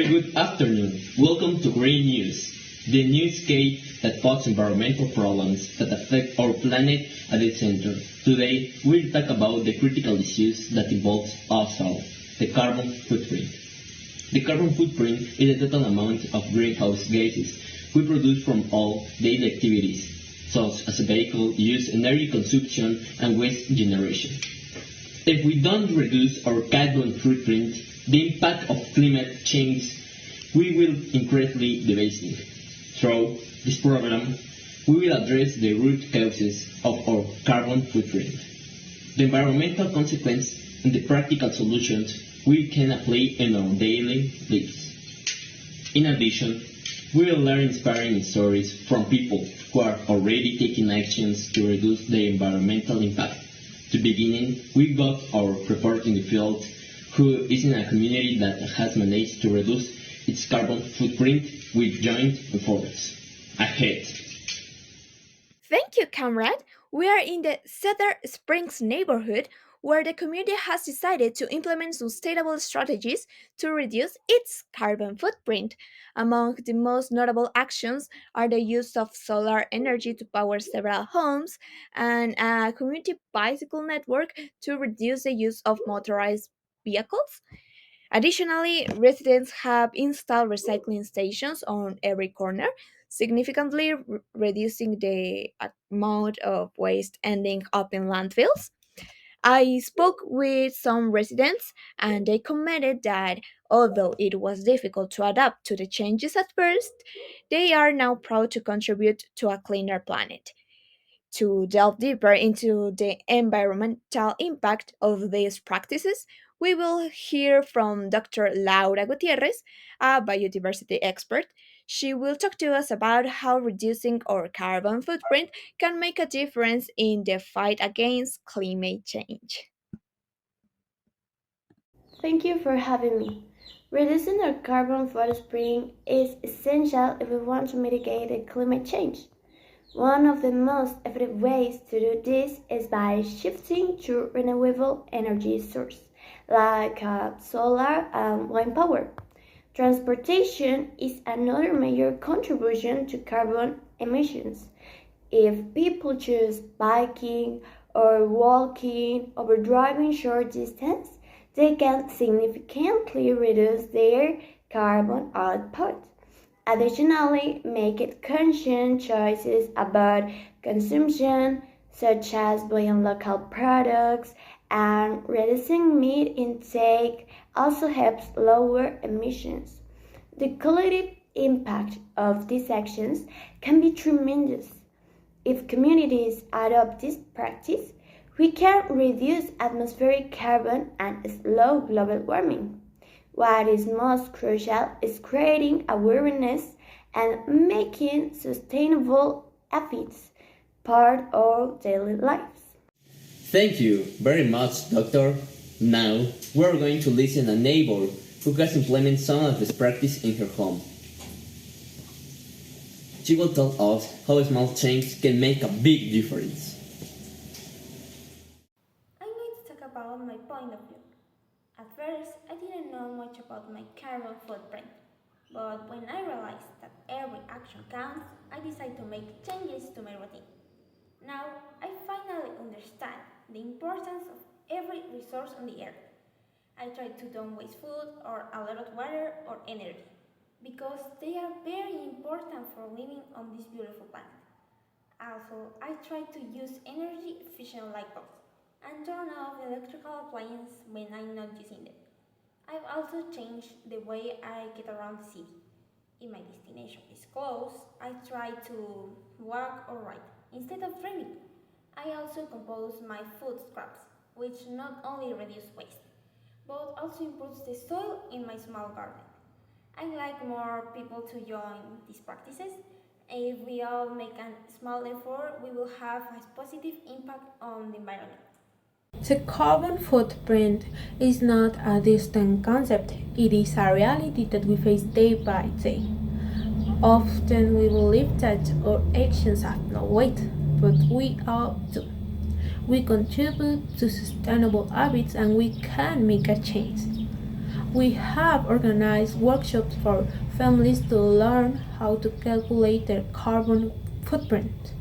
Very good afternoon. Welcome to Green News, the newscape that puts environmental problems that affect our planet at its center. Today, we'll talk about the critical issues that involve us all, the carbon footprint. The carbon footprint is the total amount of greenhouse gases we produce from all daily activities, such as a vehicle use, energy consumption, and waste generation. If we don't reduce our carbon footprint, the impact of climate change will increasingly devastating. Through this program, we will address the root causes of our carbon footprint, the environmental consequences, and the practical solutions we can apply in our daily lives. In addition, we will learn inspiring stories from people who are already taking actions to reduce their environmental impact. To begin, we got our report in the field, who is in a community that has managed to reduce its carbon footprint with joint efforts. Ahead. Thank you, comrade. We are in the Cedar Springs neighborhood where the community has decided to implement sustainable strategies to reduce its carbon footprint. Among the most notable actions are the use of solar energy to power several homes and a community bicycle network to reduce the use of motorized vehicles. Additionally, residents have installed recycling stations on every corner, significantly reducing the amount of waste ending up in landfills. I spoke with some residents and they commented that although it was difficult to adapt to the changes at first, they are now proud to contribute to a cleaner planet. To delve deeper into the environmental impact of these practices, we will hear from Dr. Laura Gutierrez, a biodiversity expert. She will talk to us about how reducing our carbon footprint can make a difference in the fight against climate change. Thank you for having me. Reducing our carbon footprint is essential if we want to mitigate the climate change. One of the most effective ways to do this is by shifting to renewable energy sources like solar and wind power. Transportation is another major contribution to carbon emissions. If people choose biking or walking over driving short distance, they can significantly reduce their carbon output. Additionally, make conscious choices about consumption, such as buying local products and reducing meat intake, also helps lower emissions. The collective impact of these actions can be tremendous. If communities adopt this practice, we can reduce atmospheric carbon and slow global warming. What is most crucial is creating awareness and making sustainable habits part of daily lives. Thank you very much, Doctor. Now, we're going to listen to a neighbor who has implemented some of this practice in her home. She will tell us how a small change can make a big difference. I'm going to talk about my point of view. At first, I didn't know much about my carbon footprint, but when I realized that every action counts, I decided to make changes to my routine. Now, I finally understand the importance of every resource on the earth. I try to don't waste food or a lot of water or energy because they are very important for living on this beautiful planet. Also, I try to use energy efficient light bulbs and turn off electrical appliances when I'm not using them. I've also changed the way I get around the city. If my destination is close, I try to walk or ride instead of driving. I also compose my food scraps, which not only reduce waste, but also improves the soil in my small garden. I like more people to join these practices. If we all make a small effort, we will have a positive impact on the environment. The carbon footprint is not a distant concept, it is a reality that we face day by day. Often we believe that our actions have no weight, but we all do. We contribute to sustainable habits and we can make a change. We have organized workshops for families to learn how to calculate their carbon footprint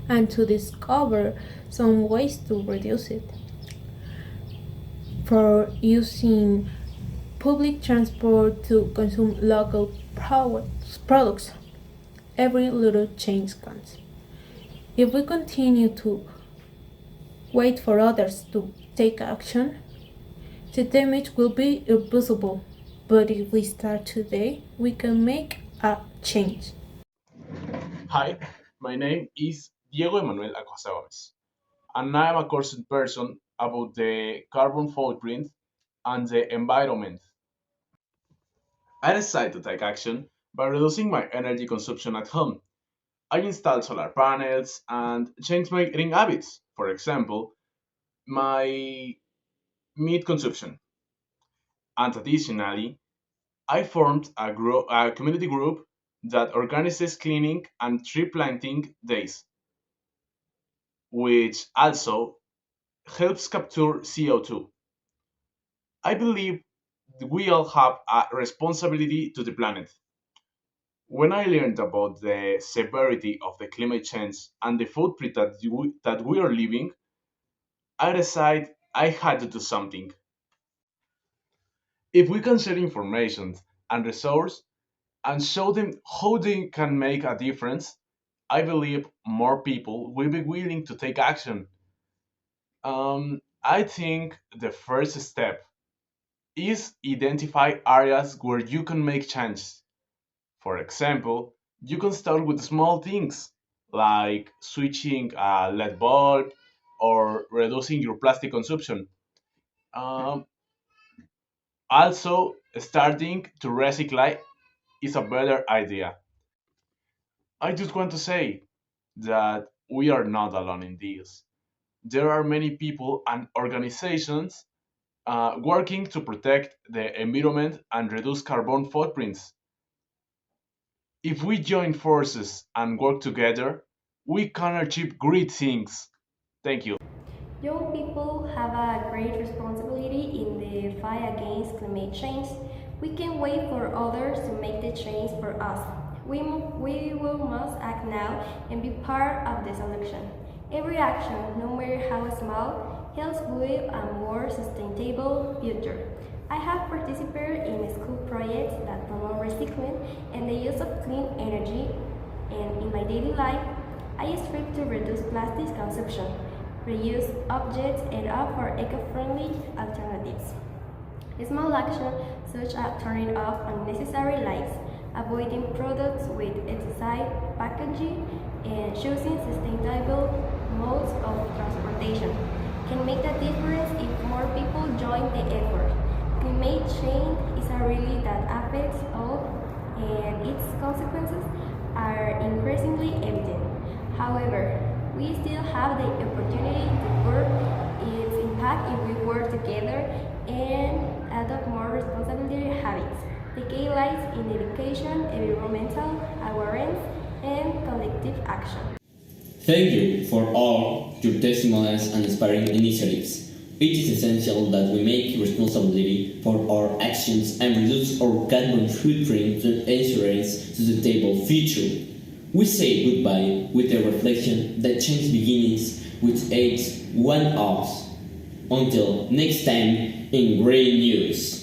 and to discover some ways to reduce it. For using public transport to consume local products, every little change counts. If we continue to wait for others to take action, the damage will be irreversible. But if we start today, we can make a change. Hi, my name is Diego Emanuel Acosta Gomez, and I am a concerned person about the carbon footprint and the environment. I decided to take action by reducing my energy consumption at home. I installed solar panels and changed my eating habits. For example, my meat consumption. And additionally, I formed a community group that organizes cleaning and tree planting days, which also helps capture CO2. I believe we all have a responsibility to the planet. When I learned about the severity of the climate change and the footprint that we are living, I decided I had to do something. If we can share information and resources and show them how they can make a difference, I believe more people will be willing to take action. I think the first step is identify areas where you can make changes. For example, you can start with small things like switching a LED bulb or reducing your plastic consumption. Um, Also, starting to recycle is a better idea. I just want to say that we are not alone in this. There are many people and organizations working to protect the environment and reduce carbon footprints. If we join forces and work together, we can achieve great things. Thank you. Young people have a great responsibility in the fight against climate change. We can wait for others to make the change for us. We will must act now and be part of the solution. Every action, no matter how small, helps build a more sustainable future. I have participated in school projects that promote recycling and the use of clean energy, and in my daily life, I strive to reduce plastic consumption, reuse objects, and opt for eco-friendly alternatives. Small actions such as turning off unnecessary lights, avoiding products with excessive packaging, and choosing sustainable modes of transportation can make a difference if more people join the effort. Climate change is a reality that affects all, and its consequences are increasingly evident. However, we still have the opportunity to curb its impact if we work together and adopt more responsibility habits. The key lies in education, environmental awareness, and collective action. Thank you for all your testimonies and inspiring initiatives. It is essential that we make responsibility for our actions and reduce our carbon footprint to ensure a sustainable future. We say goodbye with a reflection that change begins with each one of us. Until next time in Green News.